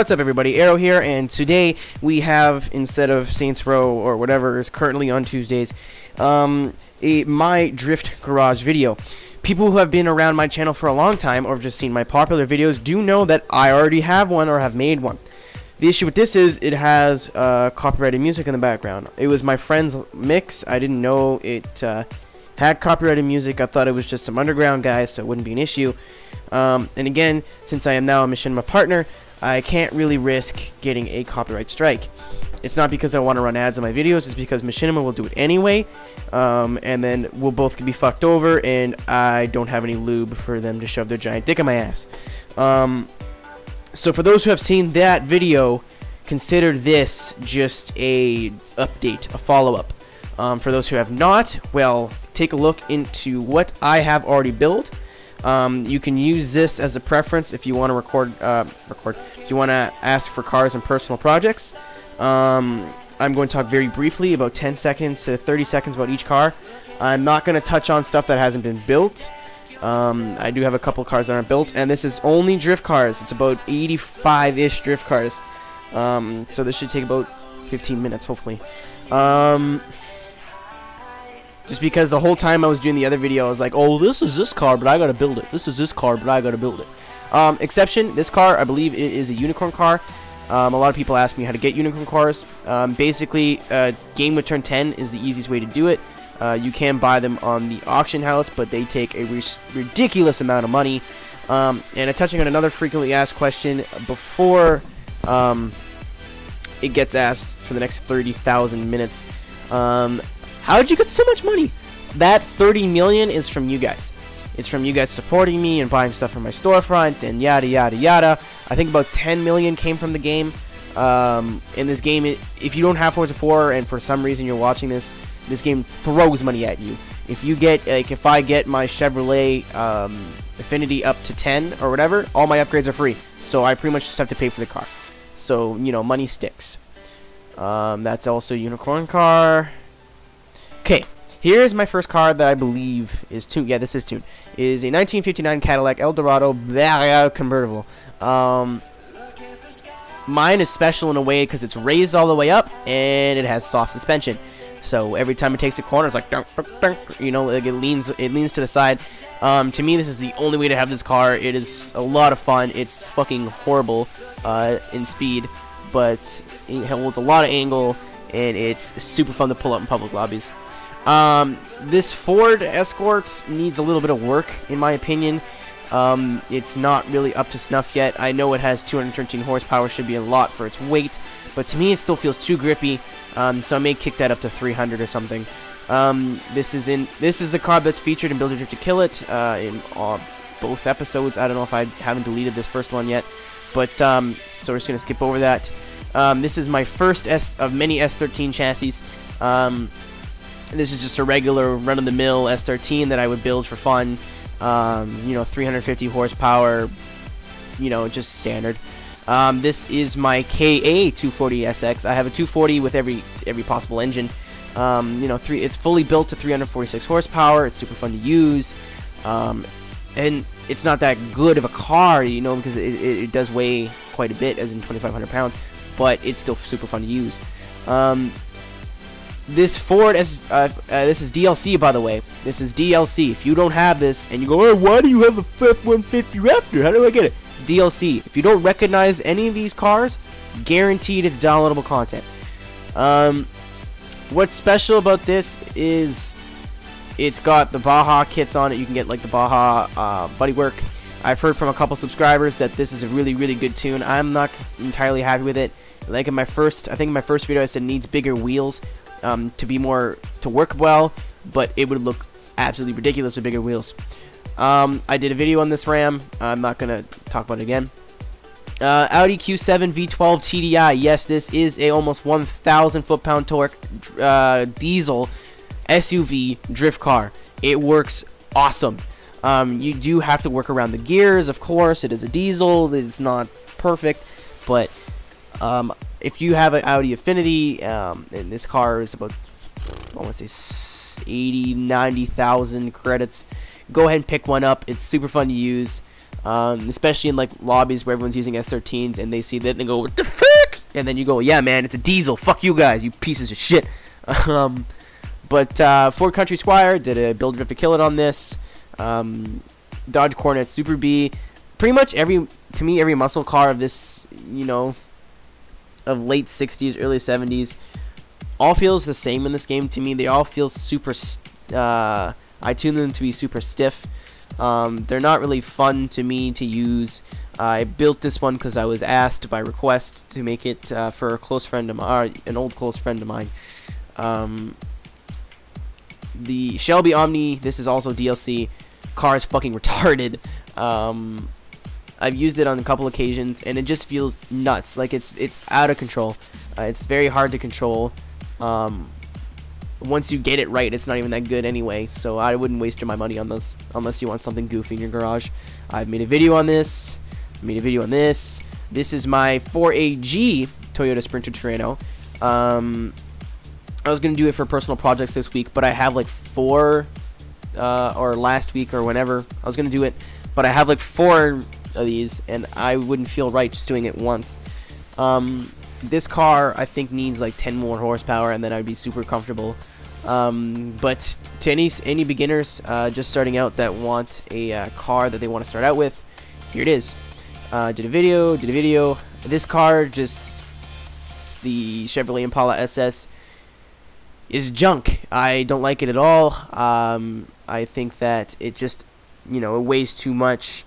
What's up, everybody? Arrow here, and today we have, instead of Saints Row or whatever is currently on Tuesdays, my Drift Garage video. People who have been around my channel for a long time or have just seen my popular videos do know that I already have one or have made one. The issue with this is it has copyrighted music in the background. It was my friend's mix. I didn't know it had copyrighted music. I thought it was just some underground guys, so it wouldn't be an issue. And again, since I am now a Machinima partner, I can't really risk getting a copyright strike. It's not because I want to run ads on my videos, it's because Machinima will do it anyway, and then we'll both be fucked over, and I don't have any lube for them to shove their giant dick in my ass. So for those who have seen that video, consider this just a update, a follow-up. For those who have not, well, take a look into what I have already built. You can use this as a preference if you want to if you want to ask for cars and personal projects. I'm going to talk very briefly, about 10 seconds to 30 seconds about each car. I'm not going to touch on stuff that hasn't been built. I do have a couple cars that aren't built, and this is only drift cars. It's about 85-ish drift cars. So this should take about 15 minutes, hopefully. Just because the whole time I was doing the other video, I was like, oh, this is this car, but I gotta build it. This is this car, but I gotta build it. Exception, this car, I believe it is a unicorn car. A lot of people ask me how to get unicorn cars. Basically, Game with Turn 10 is the easiest way to do it. You can buy them on the auction house, but they take a ridiculous amount of money. And touching on another frequently asked question before it gets asked for the next 30,000 minutes, how did you get so much money? That 30 million is from you guys. It's from you guys supporting me and buying stuff from my storefront and yada yada yada. I think about 10 million came from the game. In this game, if you don't have Forza 4 and for some reason you're watching this game throws money at you. If you get, like, if I get my Chevrolet Affinity up to 10 or whatever, all my upgrades are free. So I pretty much just have to pay for the car. So, you know, money sticks. That's also a unicorn car. Okay, here's my first car that I believe is tuned. Yeah, this is tuned. Is a 1959 Cadillac Eldorado convertible. Mine is special in a way because it's raised all the way up and it has soft suspension. So every time it takes a corner, it's like dunk, dunk, dunk, you know, like it leans to the side. To me, this is the only way to have this car. It is a lot of fun. It's fucking horrible in speed, but it holds a lot of angle and it's super fun to pull up in public lobbies. This Ford Escort needs a little bit of work, in my opinion. It's not really up to snuff yet. I know it has 213 horsepower, should be a lot for its weight, but to me it still feels too grippy. So I may kick that up to 300 or something. This is the car that's featured in Build a Drift to Kill It in both episodes. I don't know if I haven't deleted this first one yet, but so we're just gonna skip over that. This is my first of many S13 chassis. This is just a regular run-of-the-mill S13 that I would build for fun. You know, 350 horsepower, you know, just standard. This is my KA 240SX. I have a 240 with every possible engine. You know, it's fully built to 346 horsepower. It's super fun to use. And it's not that good of a car, you know, because it does weigh quite a bit, as in 2,500 pounds, but it's still super fun to use. This Ford, this is DLC, by the way. This is DLC. If you don't have this, and you go, oh, why do you have a F-150 Raptor? How do I get it? DLC. If you don't recognize any of these cars, guaranteed it's downloadable content. What's special about this is it's got the Baja kits on it. You can get, like, the Baja bodywork. I've heard from a couple subscribers that this is a really, really good tune. I'm not entirely happy with it. Like in my first, I think in my first video I said it needs bigger wheels. To work well, but it would look absolutely ridiculous with bigger wheels. I did a video on this Ram. I'm not gonna talk about it again. Audi Q7 V12 TDI. Yes, this is a almost 1,000 foot-pound torque diesel SUV drift car. It works awesome. You do have to work around the gears, of course. It is a diesel. It's not perfect, but if you have an Audi Affinity, and this car is about, I want to say 80,000, 90,000 credits, go ahead and pick one up. It's super fun to use. especially in like lobbies where everyone's using S13s and they see that and they go, what the fuck? And then you go, yeah, man, it's a diesel. Fuck you guys, you pieces of shit. But Ford Country Squire did a build drift to kill it on this. Dodge Coronet Super B. Pretty much to me, every muscle car of this, you know, of late 60s, early 70s, all feels the same in this game to me. They all feel super, I tune them to be super stiff. They're not really fun to me to use. I built this one because I was asked by request to make it for a close friend of mine, an old close friend of mine. The Shelby Omni, this is also DLC. Car is fucking retarded. I've used it on a couple occasions, and it just feels nuts. Like it's out of control. It's very hard to control. Once you get it right, it's not even that good anyway. So I wouldn't waste my money on this unless you want something goofy in your garage. I've made a video on this. Made a video on this. This is my 4AG Toyota Sprinter Terreno. I was gonna do it for personal projects this week, but I have like 4, or last week or whenever I was gonna do it, but I have like 4 of these, and I wouldn't feel right just doing it once. This car I think needs like 10 more horsepower, and then I'd be super comfortable. But to any beginners just starting out that want a car that they want to start out with, here it is. Did a video. This car, just the Chevrolet Impala SS, is junk. I don't like it at all. I think that it just, you know, it weighs too much.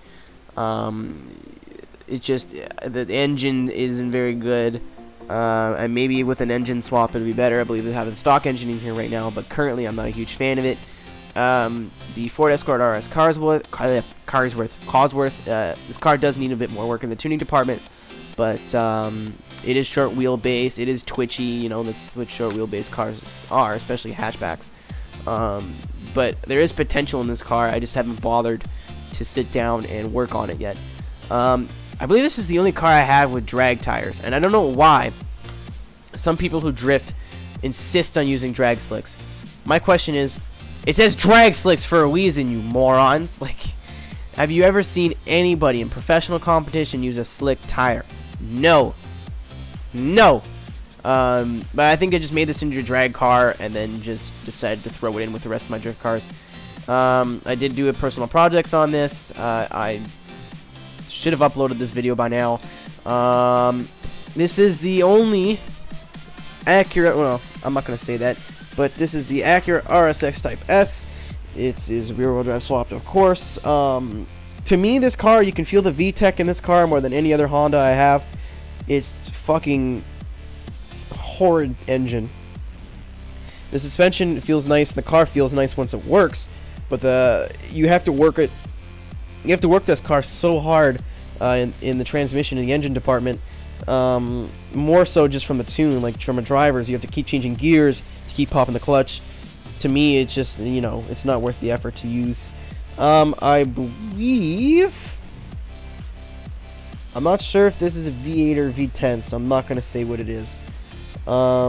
It just, the engine isn't very good. And maybe with an engine swap it'd be better. I believe they have a stock engine in here right now, but currently I'm not a huge fan of it. The Ford Escort RS Cosworth, this car does need a bit more work in the tuning department, but it is short wheelbase. It is twitchy, you know, that's what short wheelbase cars are, especially hatchbacks. But there is potential in this car. I just haven't bothered to sit down and work on it yet. I believe this is the only car I have with drag tires, and I don't know why some people who drift insist on using drag slicks. My question is, it says drag slicks for a reason, you morons. Like, have you ever seen anybody in professional competition use a slick tire? No. No. But I think I just made this into a drag car and then just decided to throw it in with the rest of my drift cars. I did do a personal projects on this. I should have uploaded this video by now. This is the only accurate, well, I'm not going to say that, but this is the accurate RSX Type S. It is rear-wheel drive swapped, of course. To me, this car, you can feel the VTEC in this car more than any other Honda I have. It's fucking horrid engine. The suspension feels nice, and the car feels nice once it works, but you have to work it. You have to work this car so hard in the transmission and the engine department, more so just from the tune, like from a driver's. You have to keep changing gears to keep popping the clutch. To me, it's just, you know, it's not worth the effort to use. I believe, I'm not sure if this is a V8 or V10, so I'm not going to say what it is. So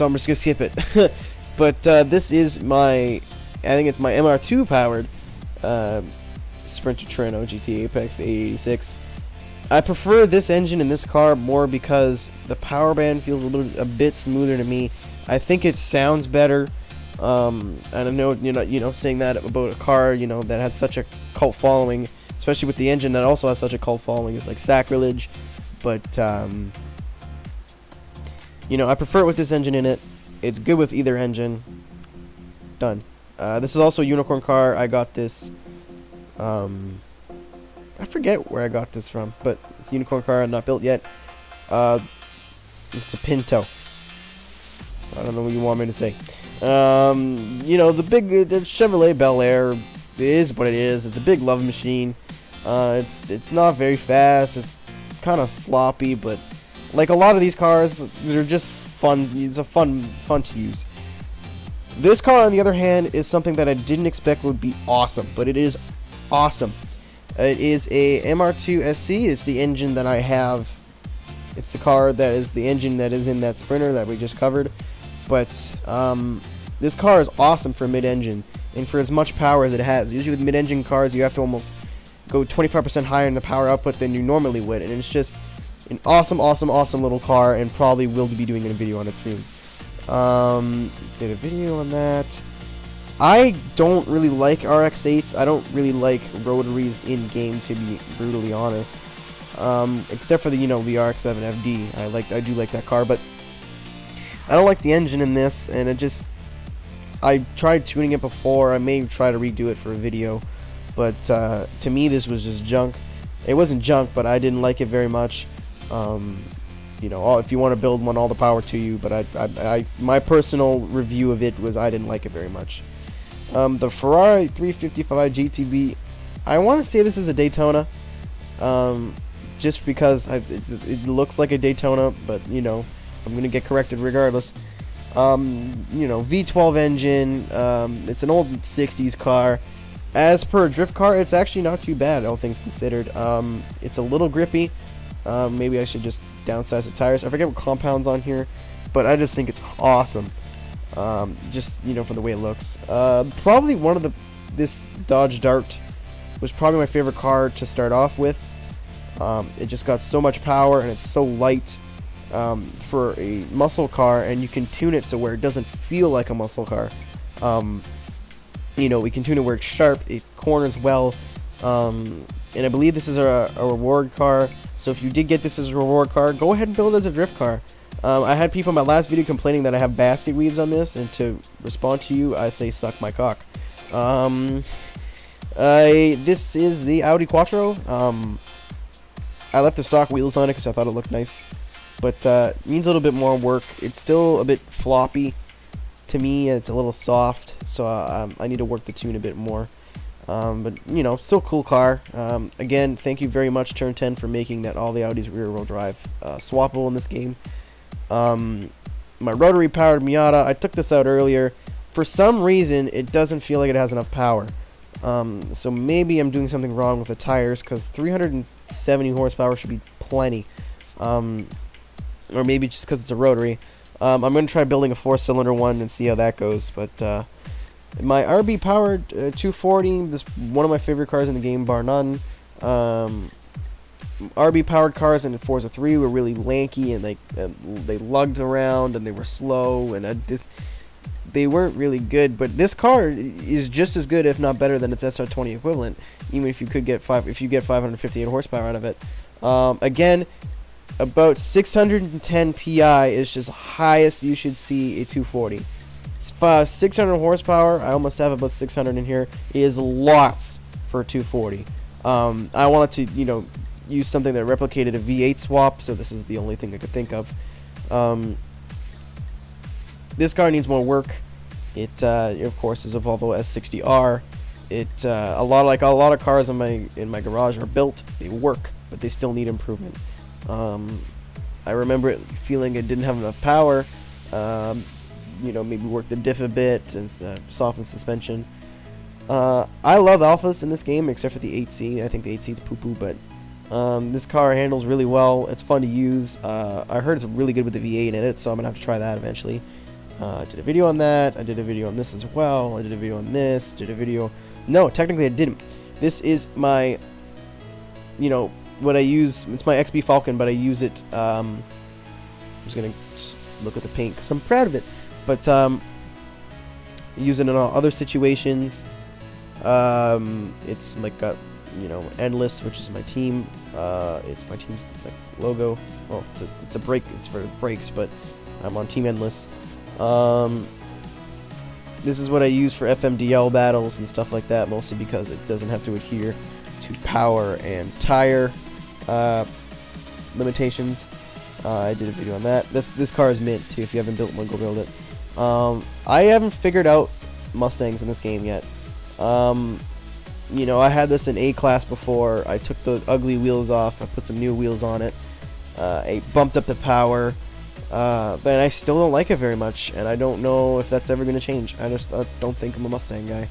I'm just going to skip it. But this is my, I think it's my MR2 powered Sprinter Terreno GT Apex, the 886. I prefer this engine in this car more because the power band feels a bit smoother to me. I think it sounds better. And I know you're not saying that about a car, you know, that has such a cult following, especially with the engine that also has such a cult following. It's like sacrilege. But you know, I prefer it with this engine in it. It's good with either engine. Done. This is also a unicorn car. I got this. I forget where I got this from, but it's a unicorn car. I'm not built yet. It's a Pinto. I don't know what you want me to say. You know, the Chevrolet Bel Air is what it is. It's a big love machine. It's not very fast. It's kind of sloppy, but like a lot of these cars, they're just fun. It's a fun to use. This car, on the other hand, is something that I didn't expect would be awesome, but it is awesome. It is a MR2 SC. It's the engine that I have. It's the car that is the engine that is in that Sprinter that we just covered. But this car is awesome for mid-engine. and for as much power as it has. Usually with mid-engine cars, you have to almost go 25% higher in the power output than you normally would, and it's just an awesome, awesome, awesome little car, and probably will be doing a video on it soon. Did a video on that. I don't really like RX-8s. I don't really like rotaries in game, to be brutally honest. Except for the the RX-7 FD. I do like that car, but I don't like the engine in this, and I tried tuning it before. I may try to redo it for a video, but to me this was just junk. It wasn't junk, but I didn't like it very much. If you want to build one, all the power to you, but my personal review of it was I didn't like it very much. The Ferrari 355 GTB, I want to say this is a Daytona, just because it looks like a Daytona, but I'm gonna get corrected regardless. V12 engine, it's an old 60s car. As per a drift car, it's actually not too bad, all things considered. It's a little grippy. Maybe I should just downsize the tires. I forget what compound's on here, but I just think it's awesome. Just for the way it looks. Probably this Dodge Dart was probably my favorite car to start off with. It just got so much power, and it's so light for a muscle car, and you can tune it so where it doesn't feel like a muscle car. We can tune it where it's sharp, it corners well, and I believe this is a reward car. So if you did get this as a reward car, go ahead and build it as a drift car. I had people in my last video complaining that I have basket weaves on this, and to respond to you, I say suck my cock. This is the Audi Quattro. I left the stock wheels on it because I thought it looked nice, but needs a little bit more work. It's still a bit floppy to me. It's a little soft, so I need to work the tune a bit more. But still cool car. Again, thank you very much, Turn 10, for making that all the Audis rear-wheel drive swappable in this game. My rotary powered Miata, I took this out earlier. For some reason, it doesn't feel like it has enough power. So maybe I'm doing something wrong with the tires, because 370 horsepower should be plenty. Or maybe just because it's a rotary. I'm going to try building a 4-cylinder one and see how that goes. But my RB powered 240, this one of my favorite cars in the game, bar none. RB powered cars in Forza 3 were really lanky, and they lugged around, and they were slow, and they weren't really good. But this car is just as good, if not better, than its SR20 equivalent, even if you get 558 horsepower out of it. Again, about 610 PI is just highest you should see a 240. 600 horsepower, I almost have about 600 in here, is lots for a 240. I wanted to, use something that replicated a V8 swap, so this is the only thing I could think of. This car needs more work. It, of course, is a Volvo S60R. A lot of cars in my garage are built, they work, but they still need improvement. I remember it feeling it didn't have enough power. Maybe work the diff a bit and soften suspension. I love alphas in this game, except for the 8C. I think the 8C is poo-poo, but this car handles really well. It's fun to use. I heard it's really good with the V8 in it, so I'm gonna have to try that eventually. I did a video on that. I did a video on this as well. I did a video on this. Did a video. No, technically I didn't. This is my, what I use. It's my XB Falcon, but I use it. I'm just gonna look at the paint because I'm proud of it. But use it in all other situations. It's like got Endless, which is my team. It's my team's logo. Well, it's a brake. It's for brakes, but I'm on Team Endless. This is what I use for FMDL battles and stuff like that, mostly because it doesn't have to adhere to power and tire limitations. I did a video on that. This car is mint too. If you haven't built one, go build it. I haven't figured out Mustangs in this game yet. I had this in A-Class before. I took the ugly wheels off. I put some new wheels on it. I bumped up the power. But I still don't like it very much, and I don't know if that's ever going to change. I don't think I'm a Mustang guy.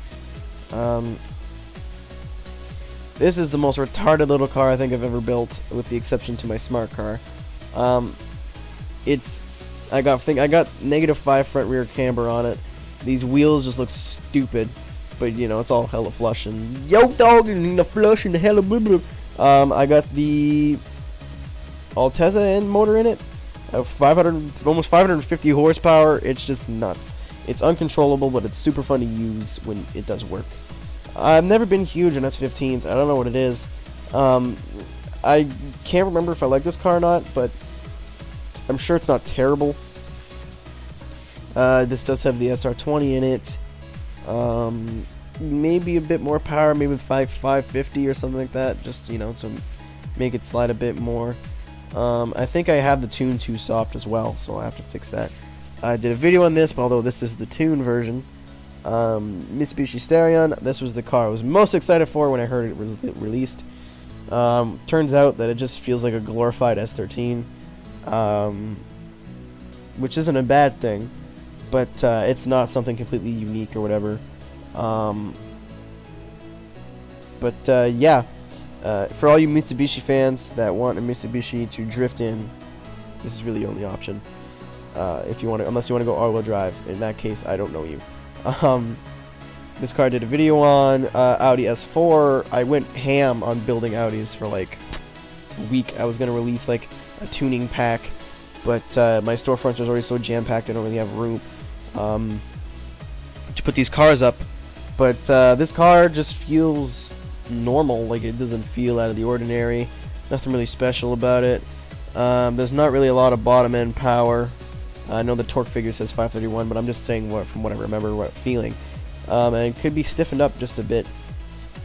This is the most retarded little car I think I've ever built, with the exception to my smart car. I got -5 front rear camber on it. These wheels just look stupid. but you know, it's all hella flush and yo dog and the flush and the hella blah, blah. I got the Altezza end motor in it, 500, almost 550 horsepower. It's just nuts. It's uncontrollable, but it's super fun to use when it does work. I've never been huge on S15s. I don't know what it is. I can't remember if I like this car or not, but I'm sure it's not terrible. This does have the SR20 in it. Maybe a bit more power, maybe 550 or something like that. Just, you know, to make it slide a bit more. I think I have the tune too soft as well, so I have to fix that. I did a video on this, but although this is the tune version. Mitsubishi Starion, this was the car I was most excited for when I heard it was released. Turns out that it just feels like a glorified S13, which isn't a bad thing, but it's not something completely unique or whatever. Yeah, for all you Mitsubishi fans that want a Mitsubishi to drift in, this is really the only option. If you want to, unless you want to go all-wheel drive. In that case, I don't know you. This car I did a video on, Audi S4. I went ham on building Audis for like a week. I was going to release like a tuning pack, but my storefront was already so jam-packed I don't really have room to put these cars up. But this car just feels normal, like it doesn't feel out of the ordinary. Nothing really special about it. There's not really a lot of bottom end power. I know the torque figure says 531, but I'm just saying from what I remember, what I'm feeling. And it could be stiffened up just a bit.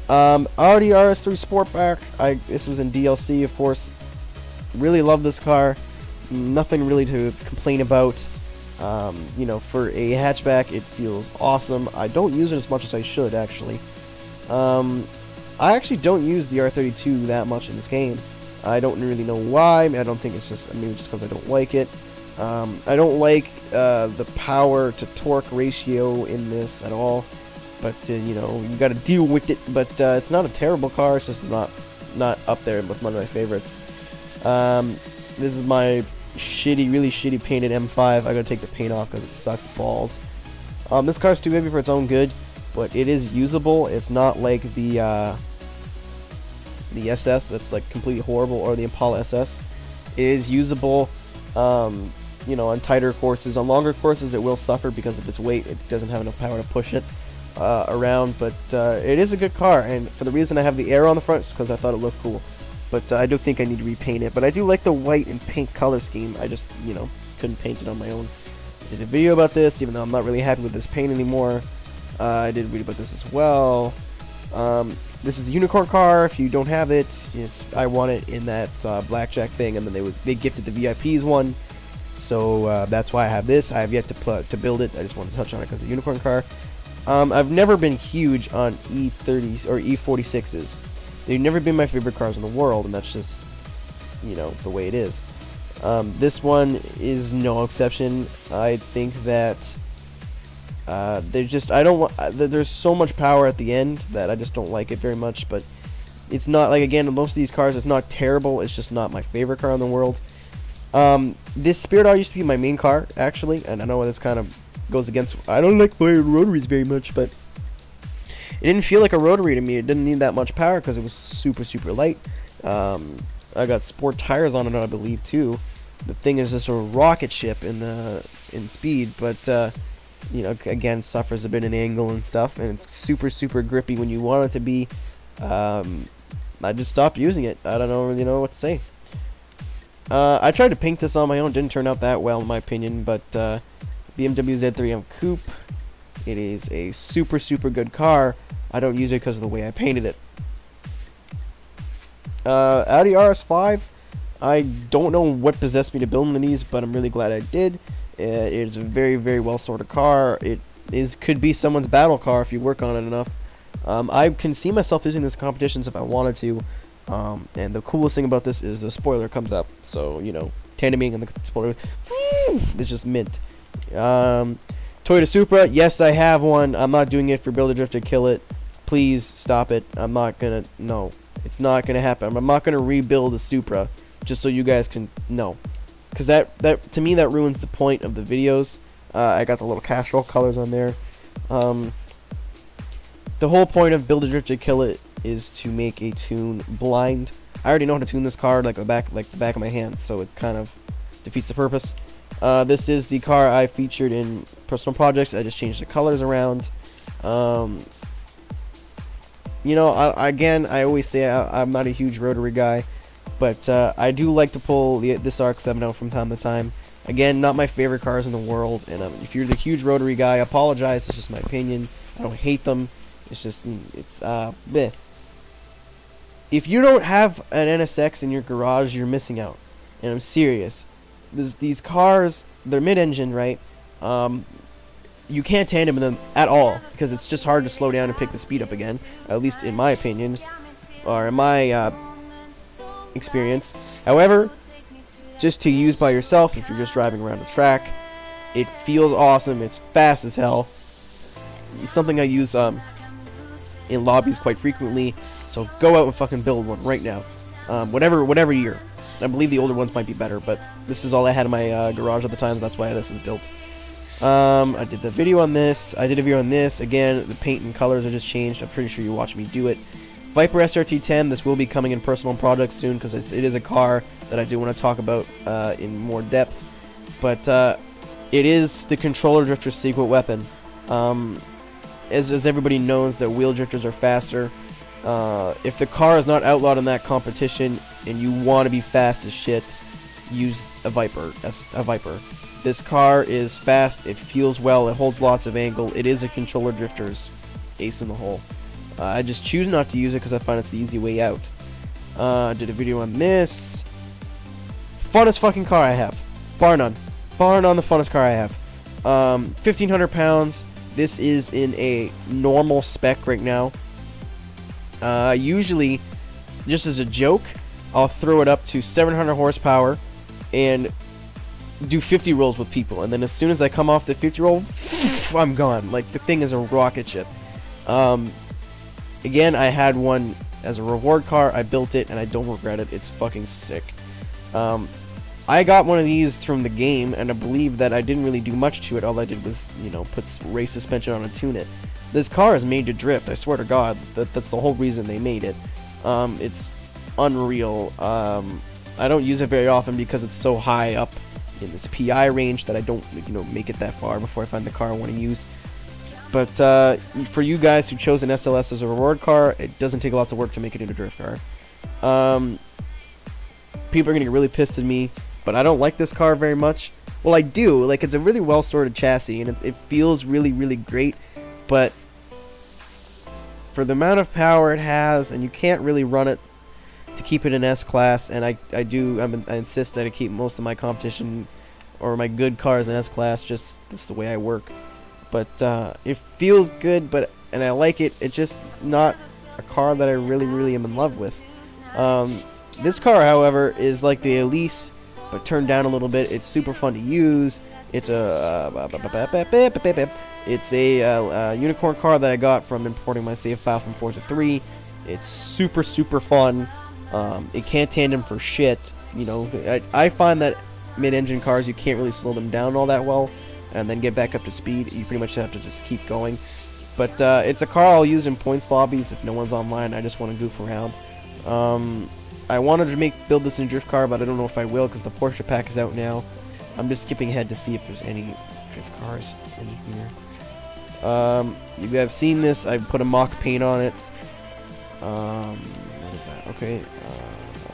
Audi RS3 Sportback. This was in DLC, of course. Really love this car. Nothing really to complain about. You know, for a hatchback, it feels awesome. I don't use it as much as I should, actually. I actually don't use the R32 that much in this game. I don't really know why. I don't think it's just, maybe just because I don't like it. I don't like the power to torque ratio in this at all, but you know, you got to deal with it. But it's not a terrible car. It's just not up there with one of my favorites. This is my really shitty painted M5. I gotta take the paint off because it sucks balls. This car's too heavy for its own good, but it is usable. It's not like the SS that's like completely horrible, or the Impala SS. It is usable. You know, on tighter courses. On longer courses, it will suffer because of its weight. It doesn't have enough power to push it around, but it is a good car, and for the reason I have the arrow on the front is because I thought it looked cool. But I do think I need to repaint it. But I do like the white and pink color scheme. I just, you know, couldn't paint it on my own. I did a video about this, even though I'm not really happy with this paint anymore. I did a video about this as well. This is a unicorn car. If you don't have it, I want it in that blackjack thing, and then they gifted the VIPs one. So that's why I have this. I have yet to build it. I just want to touch on it because it's a unicorn car. I've never been huge on E30s or E46s. They've never been my favorite cars in the world, and that's just, you know, the way it is. This one is no exception. I think that there's so much power at the end that I just don't like it very much. But it's not like, again, most of these cars, it's not terrible. It's just not my favorite car in the world. This Spirit R used to be my main car, actually, and I know this kind of goes against, I don't like rotaries very much, but it didn't feel like a rotary to me. It didn't need that much power because it was super light. I got sport tires on it, I believe, too. The thing is just a rocket ship in speed, but you know, again, suffers a bit in angle and stuff, and it's super grippy when you want it to be. I just stopped using it. I don't really know what to say. I tried to paint this on my own. Didn't turn out that well, in my opinion, but BMW Z3M Coupe. It is a super good car. I don't use it because of the way I painted it. Audi RS5. I don't know what possessed me to build one of these, but I'm really glad I did. It is a very well sorted car. It could be someone's battle car if you work on it enough. I can see myself using this in competitions if I wanted to. And the coolest thing about this is the spoiler comes up. So, you know, tandeming and the spoiler, it's just mint. Toyota Supra, yes, I have one. I'm not doing it for Build a Drift to kill it. Please stop it. I'm not gonna, no, it's not gonna happen. I'm not gonna rebuild a Supra just so you guys can know, because that to me that ruins the point of the videos. I got the little Castrol colors on there. the whole point of Build a Drift to Kill It is to make a tune blind. I already know how to tune this car like the back of my hand, so it kind of defeats the purpose. This is the car I featured in personal projects. I just changed the colors around. You know, I always say I'm not a huge rotary guy, but I do like to pull this RX-7 out from time to time. Again, not my favorite cars in the world, and if you're the huge rotary guy, I apologize. It's just my opinion. I don't hate them. It's just, bleh. If you don't have an NSX in your garage, you're missing out. And I'm serious. These cars, they're mid-engine, right? You can't tandem them at all, because it's just hard to slow down and pick the speed up again. At least in my opinion, or in my experience. However, just to use by yourself, if you're just driving around a track, it feels awesome. It's fast as hell. It's something I use in lobbies quite frequently. So go out and fucking build one right now. Whatever year. I believe the older ones might be better, but this is all I had in my garage at the time. So that's why this is built. I did the video on this. I did a video on this. Again, the paint and colors are just changed. I'm pretty sure you watched me do it. Viper SRT10, this will be coming in personal projects soon, because it is a car that I do want to talk about in more depth. But it is the controller drifter's secret weapon. As everybody knows, that wheel drifters are faster. If the car is not outlawed in that competition and you want to be fast as shit, use a Viper. This car is fast, it feels well, it holds lots of angle. It is a controller drifter's ace in the hole. I just choose not to use it because I find it's the easy way out. Did a video on this. Funnest fucking car I have. Bar none. Bar none, the funnest car I have. 1,500 pounds. This is in a normal spec right now. Usually, just as a joke, I'll throw it up to 700 horsepower and do 50 rolls with people. And then as soon as I come off the 50 roll, I'm gone. Like, the thing is a rocket ship. Again, I had one as a reward car. I built it, and I don't regret it. It's fucking sick. I got one of these from the game, and I believe that I didn't really do much to it. All I did was, you know, put race suspension on and tune it. This car is made to drift. I swear to God, that's the whole reason they made it. It's unreal. I don't use it very often because it's so high up in this PI range that I don't, you know, make it that far before I find the car I want to use. But for you guys who chose an SLS as a reward car, it doesn't take a lot of work to make it into a drift car. People are going to get really pissed at me, but I don't like this car very much. Well, I do. Like, it's a really well-sorted chassis, and it feels really, really great. But for the amount of power it has, and you can't really run it to keep it in S-Class, and I insist that I keep most of my competition or my good cars in S-Class, just that's the way I work. But it feels good, and I like it. It's just not a car that I really, really am in love with. This car, however, is like the Elise, but turned down a little bit. It's super fun to use. It's a unicorn car that I got from importing my save file from Forza 3. It's super, super fun. It can't tandem for shit. You know, I find that mid-engine cars, you can't really slow them down all that well and then get back up to speed. You pretty much have to just keep going. But it's a car I'll use in points lobbies if no one's online. I just want to goof around. I wanted to build this in drift car, but I don't know if I will because the Porsche pack is out now. I'm just skipping ahead to see if there's any drift cars in here. You have seen this. I put a mock paint on it. What is that? Okay,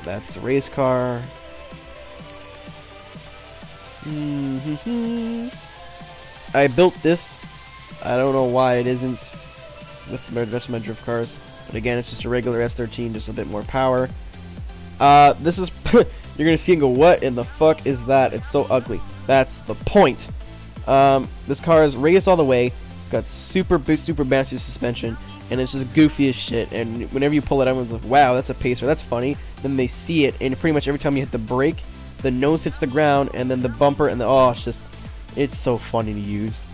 that's a race car. I built this. I don't know why it isn't with the rest of my drift cars, but again, it's just a regular S13, just a bit more power. This is you're gonna see and go, what in the fuck is that? It's so ugly. That's the point. This car is raised all the way. It's got super bouncy suspension, and it's just goofy as shit. And whenever you pull it, everyone's like, "Wow, that's a pacer. That's funny." Then they see it, and pretty much every time you hit the brake, the nose hits the ground, and then the bumper, and it's so funny to use.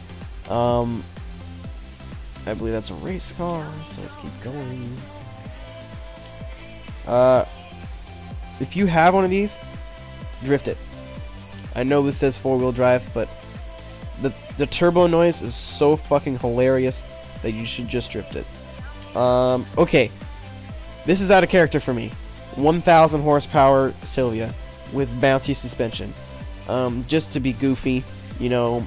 I believe that's a race car, so let's keep going. If you have one of these, drift it. I know this says four-wheel drive, but the turbo noise is so fucking hilarious that you should just drift it. Okay. This is out of character for me. 1,000 horsepower Sylvia with bouncy suspension. Just to be goofy, you know.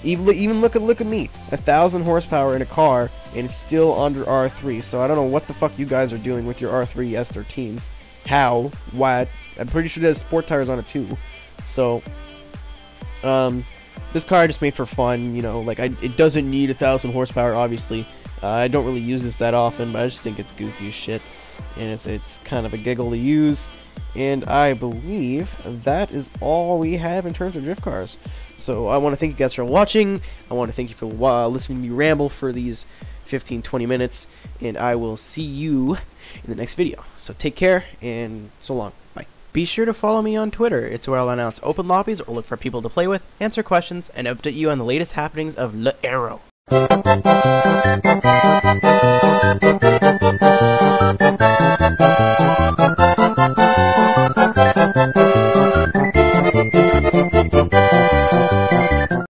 Even look at me. 1,000 horsepower in a car and it's still under R3. So I don't know what the fuck you guys are doing with your R3 S13s. How? Why? I'm pretty sure there's sport tires on it too. So, this car I just made for fun. You know, like it doesn't need 1,000 horsepower. Obviously, I don't really use this that often, but I just think it's goofy as shit, and it's kind of a giggle to use. And I believe that is all we have in terms of drift cars. So I want to thank you guys for watching. I want to thank you for listening to me ramble for these 15-20 minutes, and I will see you in the next video. So take care, and so long. Bye. Be sure to follow me on Twitter. It's where I'll announce open lobbies or look for people to play with, answer questions, and update you on the latest happenings of Le Arrow.